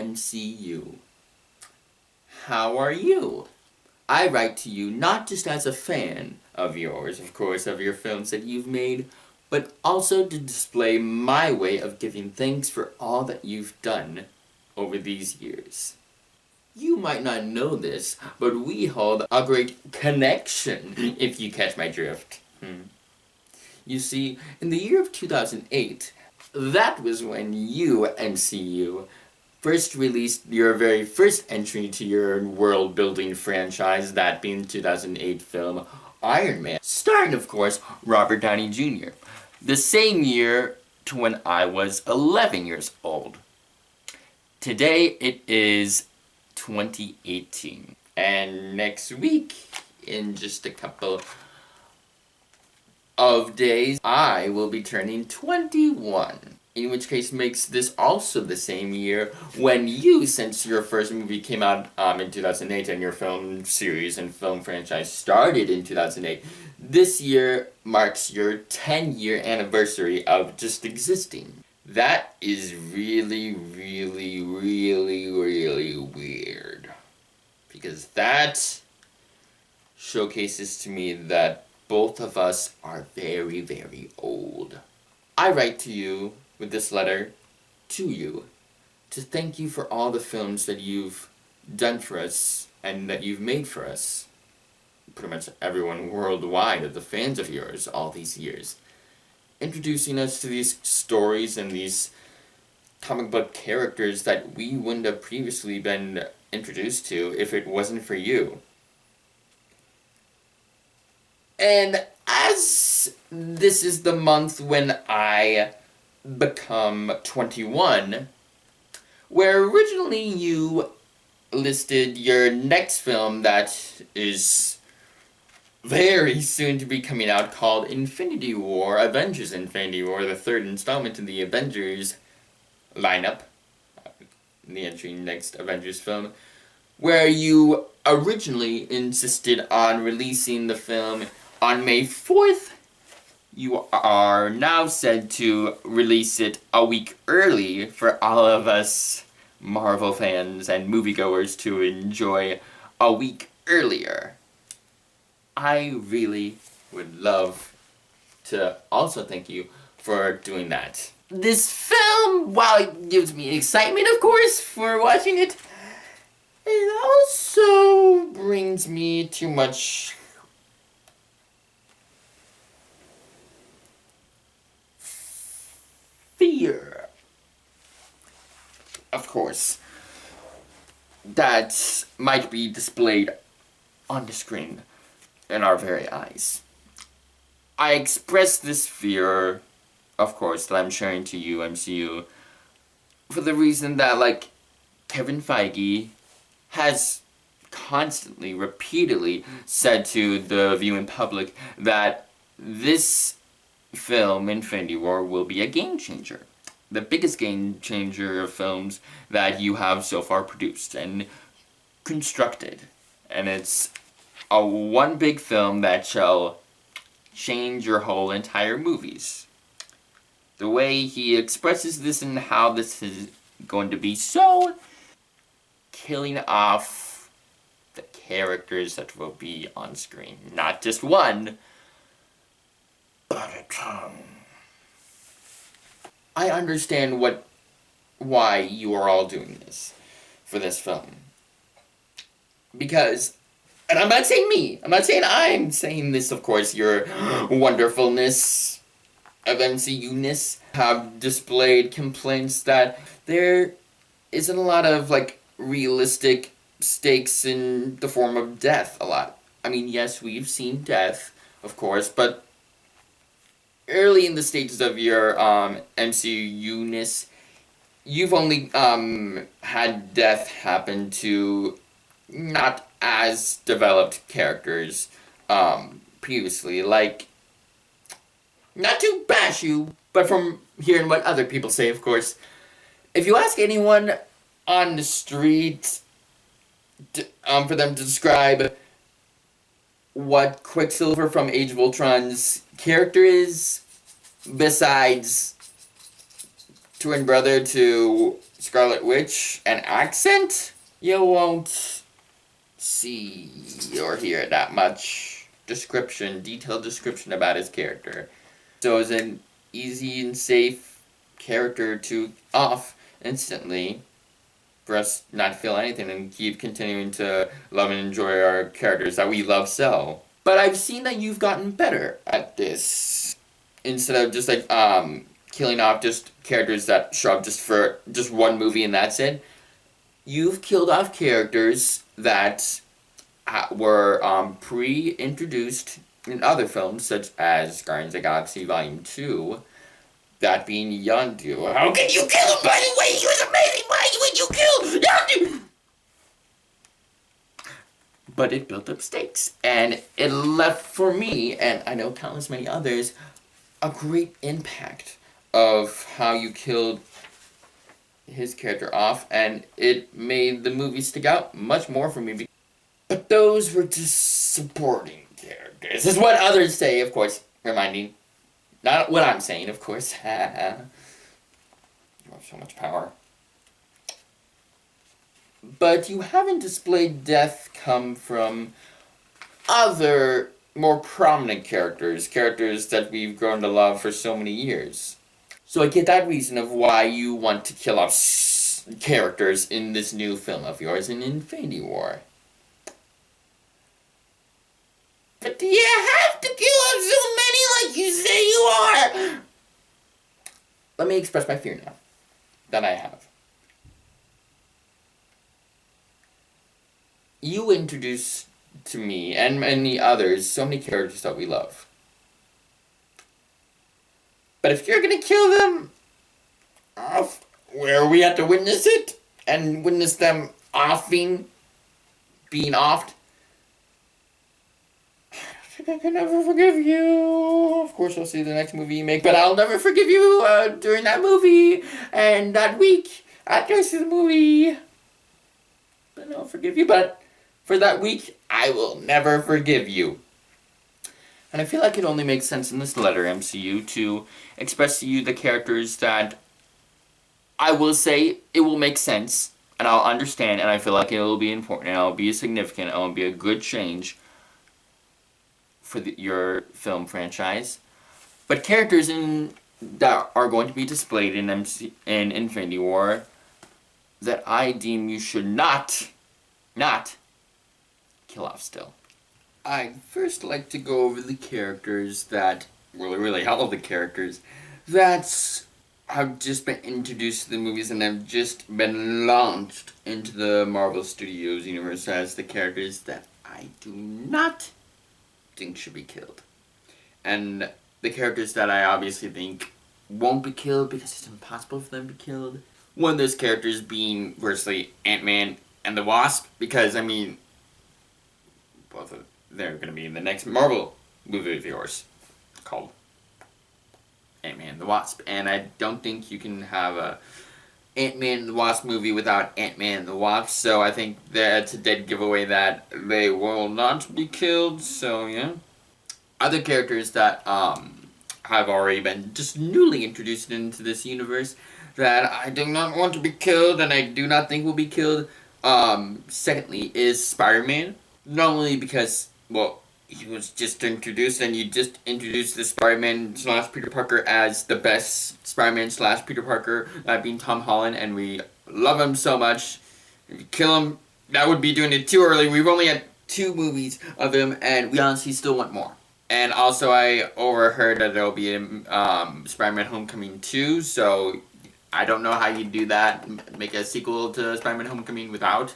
MCU. How are you? I write to you not just as a fan of yours, of course, of your films that you've made, but also to display my way of giving thanks for all that you've done over these years. You might not know this, but we hold a great connection, if you catch my drift. You see, in the year of 2008, that was when you, MCU, first released your very first entry to your world-building franchise, that being the 2008 film Iron Man, starring, of course, Robert Downey Jr., the same year to when I was 11 years old. Today it is 2018, and next week, in just a couple of days, I will be turning 21. In which case makes this also the same year when you, since your first movie came out in 2008 and your film series and film franchise started in 2008, this year marks your 10-year anniversary of just existing. That is really, really, really, really weird. Because that showcases to me that both of us are very, very old. I write to you with this letter to you to thank you for all the films that you've done for us and that you've made for us. Pretty much everyone worldwide of the fans of yours all these years. Introducing us to these stories and these comic book characters that we wouldn't have previously been introduced to if it wasn't for you. And as this is the month when I become 21, where originally you listed your next film that is very soon to be coming out called Infinity War, Avengers Infinity War, the third installment in the Avengers lineup, the next Avengers film, where you originally insisted on releasing the film on May 4th, you are now said to release it a week early for all of us Marvel fans and moviegoers to enjoy a week earlier. I really would love to also thank you for doing that. This film, while it gives me excitement, of course, for watching it, it also brings me too much fear, of course, that might be displayed on the screen in our very eyes. I express this fear, of course, that I'm sharing to you, MCU, for the reason that, Kevin Feige has constantly, repeatedly said to the viewing public that this film, Infinity War, will be a game changer. The biggest game changer of films that you have so far produced and constructed. And it's a one big film that shall change your whole entire movies. The way he expresses this and how this is going to be so killing off the characters that will be on screen. Not just one, but a ton. I understand why you are all doing this for this film. Because, and I'm not saying me, I'm saying this, of course, your wonderfulness of MCU-ness have displayed complaints that there isn't a lot of, realistic stakes in the form of death a lot. I mean, yes, we've seen death, of course, but early in the stages of your MCU-ness, you've only had death happen to not as developed characters previously. Not to bash you, but from hearing what other people say, of course, if you ask anyone on the street for them to describe what Quicksilver from Age of Ultron's character is, besides twin brother to Scarlet Witch an accent, you won't see or hear that much detailed description about his character. So it's an easy and safe character to off instantly for us not to feel anything and keep continuing to love and enjoy our characters that we love so. But I've seen that you've gotten better at this. Instead of just killing off just characters that show up just for just one movie and that's it. You've killed off characters that were pre-introduced in other films, such as Guardians of the Galaxy Volume 2, that being Yondu. How can you kill him, by the way? He was amazing! Why would you kill Yondu? But it built up stakes, and it left for me, and I know countless many others, a great impact of how you killed his character off, and it made the movie stick out much more for me. But those were just supporting characters. This is what others say, of course, reminding. Not what I'm saying, of course. You have so much power. But you haven't displayed death come from other, more prominent characters that we've grown to love for so many years. So I get that reason of why you want to kill off characters in this new film of yours in Infinity War. But do you have to kill off so many like you say you are? Let me express my fear now. That I have. You introduce to me and many others so many characters that we love. But if you're gonna kill them off where we have to witness it and witness them being offed, I can never forgive you. Of course, I'll see the next movie you make, but I'll never forgive you during that movie and that week after I see the movie. But I'll forgive you, but for that week, I will never forgive you. And I feel like it only makes sense in this letter, MCU, to express to you the characters that I will say it will make sense, and I'll understand, and I feel like it will be important, and it will be significant, and it will be a good change for your film franchise. But characters that are going to be displayed in Infinity War that I deem you should not kill off still. I'd first like to go over the characters that, really all of the characters that have just been introduced to the movies and have just been launched into the Marvel Studios universe as the characters that I do not think should be killed. And the characters that I obviously think won't be killed because it's impossible for them to be killed. One of those characters being, firstly, Ant-Man and the Wasp, because, I mean, both of they're going to be in the next Marvel movie of yours called Ant-Man and the Wasp. And I don't think you can have a Ant-Man and the Wasp movie without Ant-Man and the Wasp, so I think that's a dead giveaway that they will not be killed, so yeah. Other characters that have already been just newly introduced into this universe that I do not want to be killed and I do not think will be killed, secondly, is Spider-Man. Not only because, well, he was just introduced, and you just introduced the Spider-Man / Peter Parker as the best Spider-Man / Peter Parker, that being Tom Holland, and we love him so much. If you kill him, that would be doing it too early. We've only had 2 movies of him, and we honestly still want more. And also, I overheard that there'll be a Spider-Man Homecoming 2, so I don't know how you do that, make a sequel to Spider-Man Homecoming without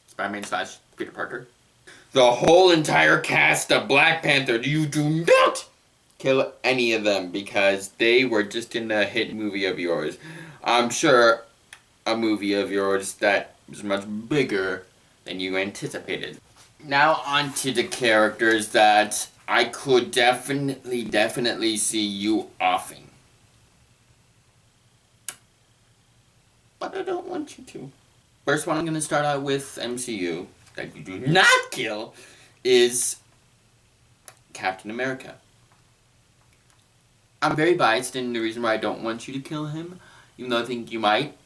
Spider-Man / Peter Parker. The whole entire cast of Black Panther, you do not kill any of them because they were just in a hit movie of yours. I'm sure a movie of yours that was much bigger than you anticipated. Now on to the characters that I could definitely see you offing. But I don't want you to. First one I'm going to start out with MCU that you do not kill is Captain America. I'm very biased in the reason why I don't want you to kill him, even though I think you might.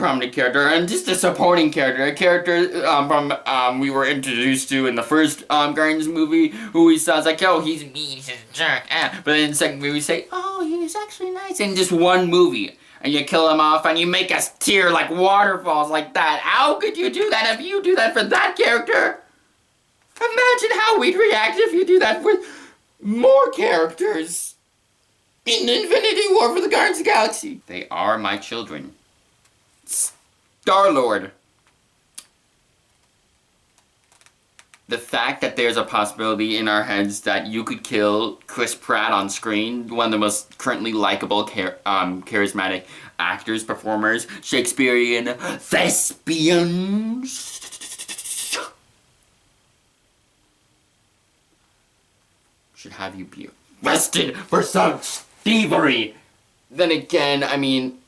prominent character, and just a supporting character, a character from we were introduced to in the first Guardians movie, who we saw as like, oh, he's mean, he's a jerk, but in the second movie we say, oh, he's actually nice, in just one movie, and you kill him off, and you make us tear like waterfalls like that. How could you do that if you do that for that character? Imagine how we'd react if you do that with more characters in Infinity War for the Guardians of the Galaxy. They are my children. Star-Lord. The fact that there's a possibility in our heads that you could kill Chris Pratt on screen, one of the most currently likable, charismatic actors, performers, Shakespearean thespians, should have you be arrested for such thievery. Then again, I mean,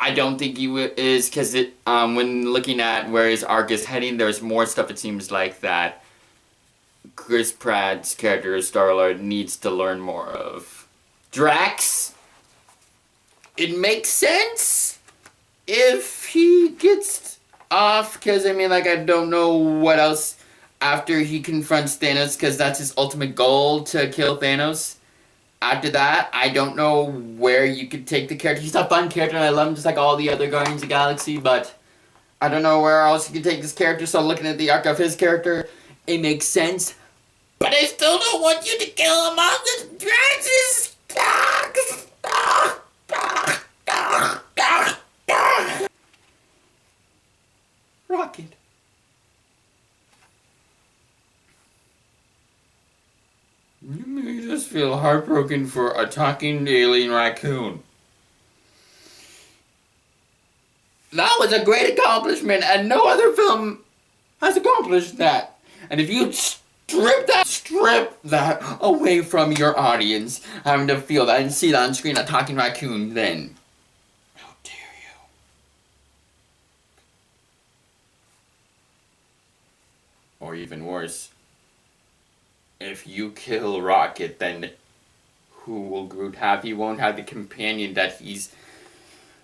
I don't think he is, because when looking at where his arc is heading, there's more stuff, it seems like, that Chris Pratt's character, Star-Lord, needs to learn more of. Drax, it makes sense if he gets off, because, I mean, like, I don't know what else after he confronts Thanos, because that's his ultimate goal, to kill Thanos. After that, I don't know where you could take the character. He's a fun character, and I love him just like all the other Guardians of the Galaxy, but I don't know where else you could take this character, so looking at the arc of his character, it makes sense. But I still don't want you to kill him off. This Drax is... Rocket. You made us feel heartbroken for a talking alien raccoon. That was a great accomplishment, and no other film has accomplished that. And if you strip that away from your audience, having to feel that and see that on screen, a talking raccoon, then how dare you? Or even worse, if you kill Rocket, then who will Groot have? He won't have the companion that he's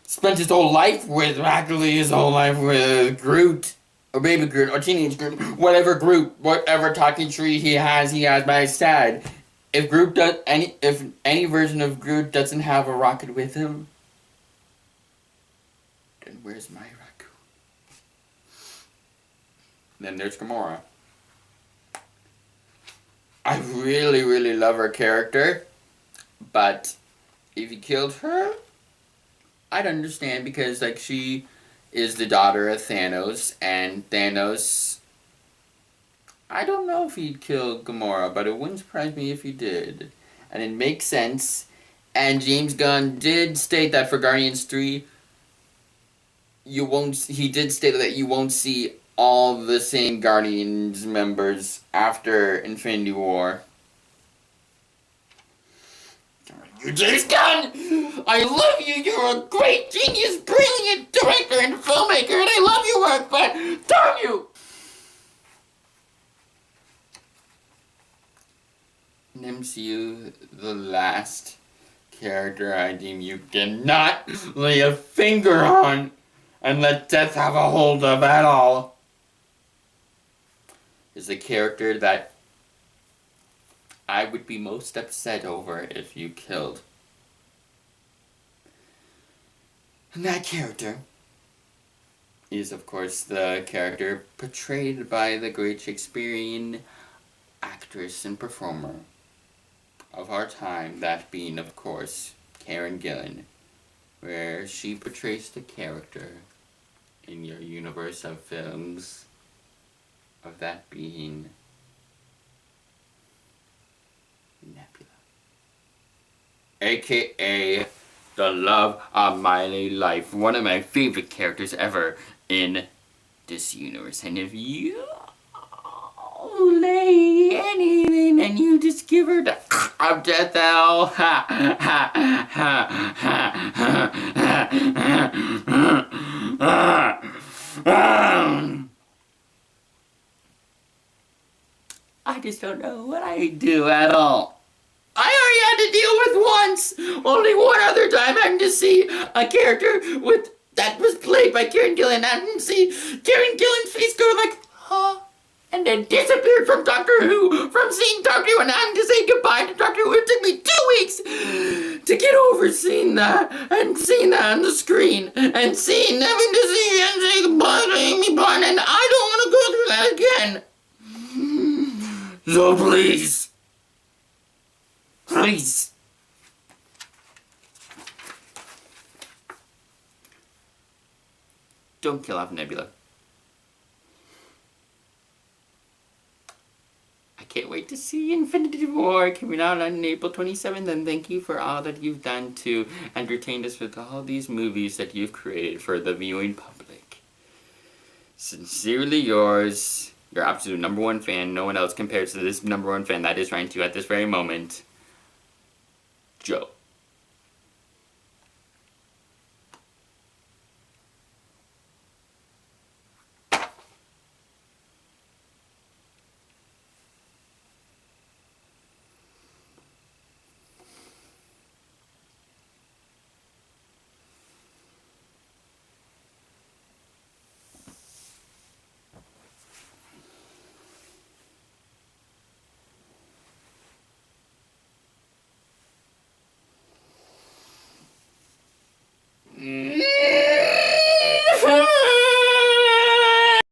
spent his whole life with, practically his whole life with Groot, or baby Groot, or teenage Groot, whatever talking tree he has by his side. If any version of Groot doesn't have a Rocket with him, then where's my raccoon? Then there's Gamora. I really, really love her character, but if you killed her, I'd understand, because, like, she is the daughter of Thanos, and Thanos, I don't know if he'd kill Gamora, but it wouldn't surprise me if he did. And it makes sense, and James Gunn did state that for Guardians 3, he did state that you won't see all the same Guardians members after Infinity War. You, James Gunn! I love you! You're a great genius, brilliant director and filmmaker, and I love your work, but darn you! In MCU, the last character I deem you cannot lay a finger on and let death have a hold of at all is a character that I would be most upset over if you killed. And that character is, of course, the character portrayed by the great Shakespearean actress and performer of our time, that being, of course, Karen Gillan, where she portrays the character in your universe of films of that being Nebula, aka the love of my life, one of my favorite characters ever in this universe. And if you lay anything and you just give her the of death, hell, I just don't know what I do at all. I already had to deal with once, only one other time, having to see a character with that was played by Karen Gillan. I didn't see Karen Gillan's face go like, huh? And then disappeared from Doctor Who, from seeing Doctor Who and having to say goodbye to Doctor Who. It took me 2 weeks to get over seeing that and seeing that on the screen and seeing, having to see and say goodbye to Amy Bond, and I don't want to go through that again. So please, please. Don't kill off Nebula. I can't wait to see Infinity War coming out on April 27th, and thank you for all that you've done to entertain us with all these movies that you've created for the viewing public. Sincerely yours, your absolute number one fan. No one else compares to this number one fan that is trying to at this very moment, Joe.